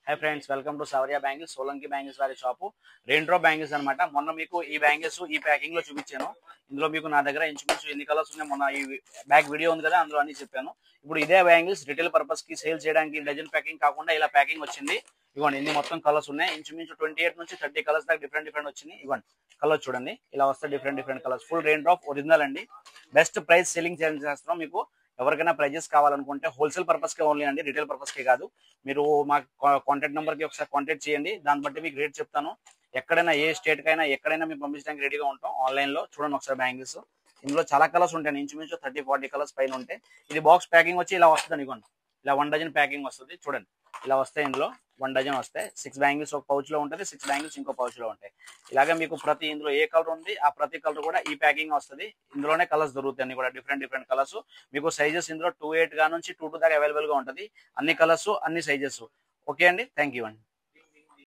High friends, welcome to Shaurya bangles, Solanki bangles వారి shop. Rain drop bangles అనమాట. మొన్న మీకు ఈ బ్యాంగిల్స్ ఈ ప్యాకింగ్ లో చూపించాను. ఇందులో మీకు నా దగ్గర ఇంచుమించు ఎన్ని కలర్స్ ఉన్నాయి మొన్న ఈ బ్యాక్ వీడియో ఉంది కదా, అందులో అన్ని చెప్పాను. ఇప్పుడు ఇదే బ్యాంగిల్స్ రిటైల్ పర్పస్ కి సేల్ చేయడానికి డజన్ ప్యాకింగ్ కాకుండా ఇలా ప్యాకింగ్ వచ్చింది. ఇవ్వండి, ఇన్ని మొత్తం కలర్స్ ఉన్నాయి. ఇంచుమించు 28 నుంచి 30 కలర్స్ దాకా డిఫరెంట్ వచ్చినాయి. ఇవ్వండి కలర్ చూడండి, ఇలా వస్తాయి different colours. Full rain drop original అండి. బెస్ట్ ప్రైస్ సెల్లింగ్ చేస్తున్నాం. మీకు ఎవరికైనా ప్రైజెస్ కావాలనుకుంటే హోల్సేల్ పర్పస్ కే ఓన్లీ అండి, రిటైల్ పర్పస్ కే కాదు. మీరు మా కాంటాక్ట్ నెంబర్ కి ఒకసారి కాంటాక్ట్ చేయండి, దాన్ని బట్టి మీకు రేట్ చెప్తాను. ఎక్కడైనా ఏ స్టేట్ కైనా ఎక్కడైనా మేము పంపించడానికి రెడీగా ఉంటాం. ఆన్లైన్ లో చూడండి ఒకసారి బ్యాంగిల్స్. ఇందులో చాలా కలర్స్ ఉంటాయి, ఇంచుమించు 30-40 కలర్స్ పైన ఉంటాయి. ఇది బాక్స్ ప్యాకింగ్ వచ్చి ఇలా వస్తుంది. ఇవ్వండి, ఇలా 1 డజన్ ప్యాకింగ్ వస్తుంది. చూడండి ఇలా వస్తాయి. ఇందులో 1 డజన్ వస్తాయి. 6 బ్యాంగిల్స్ ఒక పౌచ్ లో ఉంటుంది, 6 బ్యాంగిల్స్ ఇంకో పౌచ్ లో ఉంటాయి. ఇలాగే మీకు ప్రతి ఇందులో ఏ కలర్ ఉంది ఆ ప్రతి కలర్ కూడా ఈ ప్యాకింగ్ వస్తుంది. ఇందులోనే కలర్స్ దొరుకుతాయి, అన్ని కూడా డిఫరెంట్ కలర్స్. మీకు సైజెస్ ఇందులో 28 గా నుంచి 22 దాకా అవైలబుల్ గా ఉంటుంది. అన్ని కలర్స్ అన్ని సైజెస్. ఓకే అండి, థ్యాంక్ యూ అండి.